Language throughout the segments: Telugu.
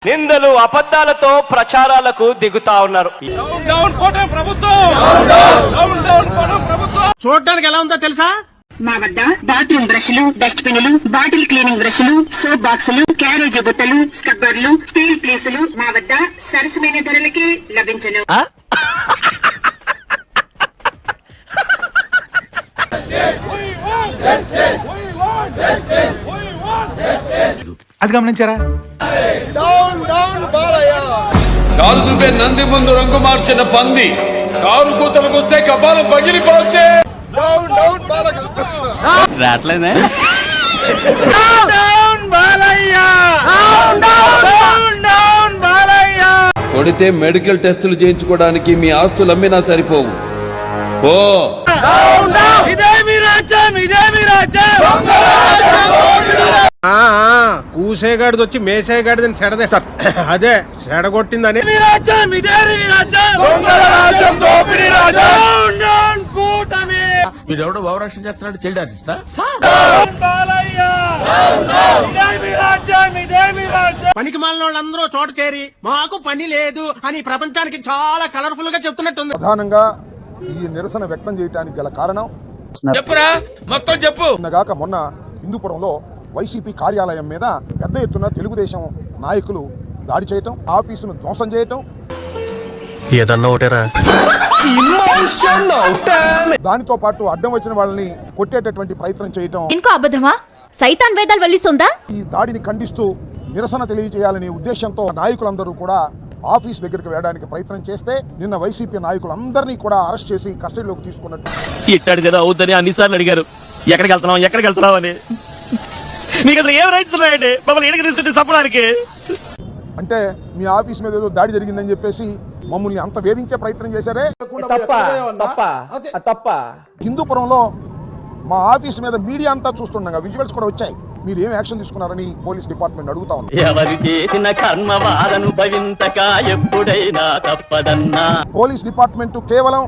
నిందలు అబద్ధాలతో ప్రచారాలకు దిగుతా ఉన్నారు. చూడడానికి ఎలా ఉందో తెలుసా? మా వద్ద బాత్రూమ్ బ్రష్లు, డస్ట్ బిన్లు, బాటిల్ క్లీనింగ్ బ్రష్లు, సోప్ బాక్సులు, క్యారేజీ బుట్టలు, స్క్రబ్బర్లు, స్టీల్ ప్లేసులు మా వద్ద సరసమైన ధరలకే లభించును. అది గమనించారా? కారు చూపే నంది ముందు రంగు మార్చిన పంది, కారు కూతలకు వస్తే కపాలం పగిలిపోతే రాట్లేదా? కొడితే మెడికల్ టెస్టులు చేయించుకోవడానికి మీ ఆస్తులు అమ్మినా సరిపోవు. ఓ కూసేగాడిది వచ్చి మేసేగాడిదని సెడదే సార్, అదే సెడగొట్టిందని. వీడెవడో భావరక్షణ చేస్తున్నాడు, చైల్డ్ ఆర్టిస్టా? పనికి మాలిన వాళ్ళందరూ చోట చేరి మాకు పని లేదు అని ప్రపంచానికి చాలా కలర్ఫుల్ గా చెప్తున్నట్టుంది. ప్రధానంగా ఈ నిరసన వ్యక్తం చేయడానికి గల కారణం చెప్పురా, మొత్తం చెప్పు. గాక మొన్న హిందూపురంలో వైసీపీ కార్యాలయం మీద పెద్ద ఎత్తున తెలుగుదేశం నాయకులు దాడి చేయటం, ఆఫీసును ధ్వంసం చేయటం, ఏదన్నా ఒకటేరా. దానితో పాటు అడ్డం వచ్చిన వాళ్ళని కొట్టేటటువంటి ప్రయత్నం చేయటం. ఇంకో అబద్ధమా? సైతాన్ వేదాలు వల్లిస్తుందా? ఈ దాడిని ఖండిస్తూ నిరసన తెలియజేయాలనే ఉద్దేశంతో నాయకులందరూ కూడా ఆఫీస్ దగ్గరికి వెళ్ళడానికి ప్రయత్నం చేస్తే నిన్న వైసీపీ నాయకులందరినీ కూడా అరెస్ట్ చేసి కస్టడీలోకి తీసుకున్నట్టు. ఇట్టాడు కదా అవుద్దని అన్నిసార్లు అడిగారు, ఎక్కడికి వెళ్తున్నావు అని. నీకు అసలు ఏం రైట్స్ ఉన్నాయండి మమ్మల్ని ఎక్కడికి తీసుకొచ్చి చంపడానికి? అంటే మీ ఆఫీస్ మీద ఏదో దాడి జరిగిందని చెప్పేసి మమ్మల్ని అంత వేధించే ప్రయత్నం చేశారే. హిందూపురంలో మా ఆఫీస్ మీద మీడియా అంతా చూస్తుండగా విజువల్స్ కూడా వచ్చాయి. మీరు ఏం యాక్షన్ తీసుకున్నారని పోలీస్ డిపార్ట్మెంట్ అడుగుతా ఉంది. ఎవరు చేసిన కర్మ వారనుభవించక ఎప్పుడైనా తప్పదన్నా. పోలీస్ డిపార్ట్మెంట్ కేవలం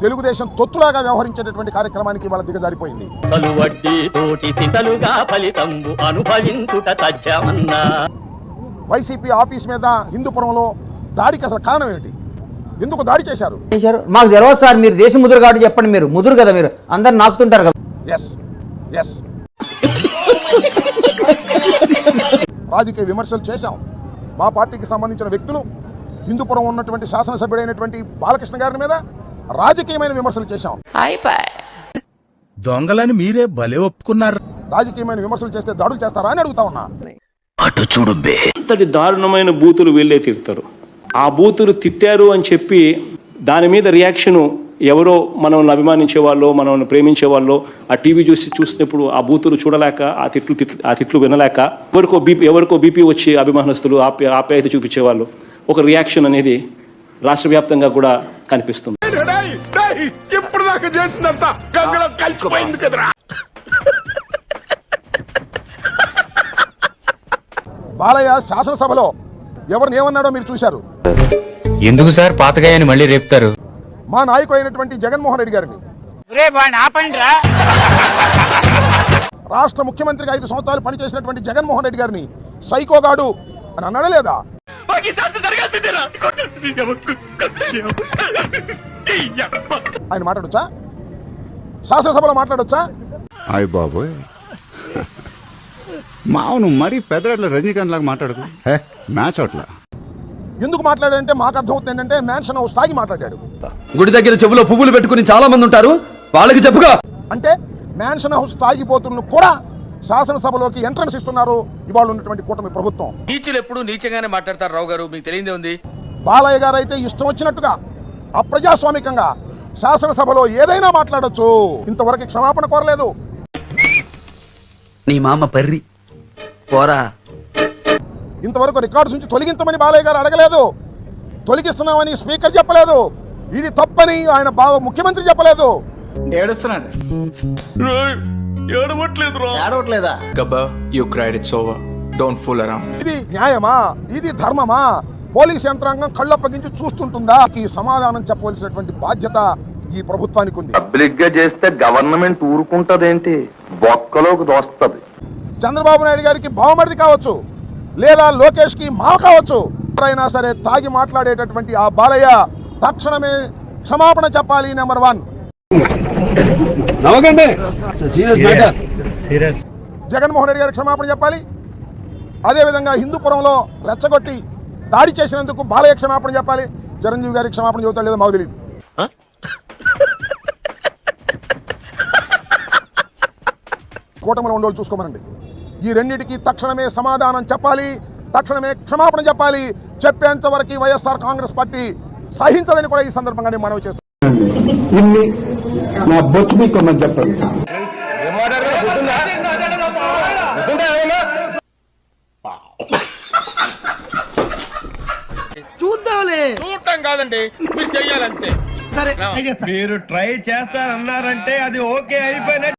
తెలుగుదేశం తొత్తులాగా వ్యవహరించేటటువంటి కార్యక్రమానికి వాళ్ళ దిగజారిపోయింది. వైసీపీ ఆఫీస్ మీద హిందూపురంలో దాడికి అసలు కారణం ఏంటి? ఎందుకు దాడి చేశారు? మాకు తెలియదు సార్, మీరు దేశ ముదురు కాబట్టి చెప్పండి. మీరు ముదురు కదా, మీరు అందరు నాకుతుంటారు కదా. రాజకీయ విమర్శలు చేశాం. మా పార్టీకి సంబంధించిన వ్యక్తులు హిందూపురం ఉన్నటువంటి శాసనసభ్యుడైనటువంటి బాలకృష్ణ గారి మీద రాజకీయమైన విమర్శలు చేశాం. దొంగలని మీరే భలే ఒప్పుకున్నారు. రాజకీయమైన విమర్శలు చేస్తే దాడులు చేస్తారా అని అడుగుతా ఉన్నా. అటు చూడు బే. అంతటి దారుణమైన బూతులు వీళ్ళే తిడతారు. ఆ బూతులు తిట్టారు అని చెప్పి దాని మీద రియాక్షను ఎవరో మనల్ని అభిమానించే వాళ్ళు, మనల్ని ప్రేమించే వాళ్ళు ఆ టీవీ చూసినప్పుడు ఆ బూతులు చూడలేక, ఆ తిట్లు వినలేక ఎవరికో బీపీ వచ్చి అభిమానస్తులు ఆప్యాయత చూపించే వాళ్ళు ఒక రియాక్షన్ అనేది రాష్ట్ర వ్యాప్తంగా కూడా కనిపిస్తుంది. బాలయ్య శాసనసభలో ఎవరిని ఏమన్నాడో మీరు చూశారు. ఎందుకు సార్ పాతగాయని మళ్ళీ రేపుతారు? మా నాయకుడైనటువంటి జగన్మోహన్ రెడ్డి గారిని, రాష్ట్ర ముఖ్యమంత్రిగా 5 సంవత్సరాలు పనిచేసినటువంటి జగన్మోహన్ రెడ్డి గారిని సైకోగాడు అని అన్నాడా లేదా? ఆయన మాట్లాడొచ్చా? శాసనసభలో మాట్లాడొచ్చా? అయ్య బాబోయ్, మావును మరీ పెద్దగట్ల రజనీకాంత్ లాగా మాట్లాడకు. మ్యాచ్ అట్లా ఎందుకు మాట్లాడాడంటే మాకు అర్థమవుతుంది ఏంటంటే మ్యాన్షన్ హౌస్ తాగి మాట్లాడాడు. గుడి దగ్గర చెవులో పువ్వులు పెట్టుకుని చాలా మంది ఉంటారు, వాళ్ళకి చెప్పుగా. అంటే మ్యాన్షన్ హౌస్ తాగిపోతున్న కూడా శాసనసభలోకి ఎంట్రన్స్ ఇస్తున్నారు ఇవాళ ఉన్నటువంటి కూటమి ప్రభుత్వం. నీచులు ఎప్పుడు నీచంగానే మాట్లాడతారు రావు గారు, మీకు తెలియదే ఉంది. బాలయ్య గారు అయితే ఇష్టం వచ్చినట్టుగా అప్రజాస్వామికంగా శాసనసభలో ఏదైనా మాట్లాడొచ్చు. ఇంతవరకు క్షమాపణ కోరలేదు. నీ మామ పర్రి పోరా. ఇంతవరకు రికార్డ్స్ నుంచి తొలగించమని బాలయ్య గారు అడగలేదు. తొలగిస్తున్నామని స్పీకర్ చెప్పలేదు. ఇది తప్పని ఆయన ముఖ్యమంత్రి చెప్పలేదు. ఏడుస్తున్నాడు. ఇది న్యాయమా? ఇది ధర్మమా? పోలీస్ యంత్రాంగం కళ్ళప్పగించి చూస్తుంటుందా? ఈ సమాధానం చెప్పవలసినటువంటి బాధ్యత ఈ ప్రభుత్వానికి ఉంది. పబ్లిక్ గా చేస్తే గవర్నమెంట్ ఊరుకుంటదేంటి? బొక్కలోకి దోస్తది. చంద్రబాబు నాయుడు గారికి బావమరిది కావచ్చు, లేదా లోకేష్ కి మా కావచ్చు, ఎవరైనా సరే తాగి మాట్లాడేటటువంటి ఆ బాలయ్య తక్షణమే క్షమాపణ చెప్పాలి. నెంబర్ 1. జగన్మోహన్ రెడ్డి గారికి క్షమాపణ చెప్పాలి. అదేవిధంగా హిందూపురంలో రెచ్చగొట్టి దాడి చేసినందుకు బాలయ్య క్షమాపణ చెప్పాలి. చిరంజీవి గారికి క్షమాపణ చెబుతాడు లేదో మాకు తెలియదు. కూటమిలో ఉండోళ్ళు చూసుకోమనండి. ఈ రెండింటికి తక్షణమే సమాధానం చెప్పాలి, తక్షణమే క్షమాపణ చెప్పాలి. చెప్పేంత వరకు వైఎస్ఆర్ కాంగ్రెస్ పార్టీ సహించదని కూడా ఈ సందర్భంగా నేను మనవి చేస్తున్నాను. చూద్దాంలే. చూడటం కాదండి, మీరు చెయ్యాలంతే. సరే మీరు ట్రై చేస్తారన్నారంటే అది ఓకే అయిపోయినట్టు.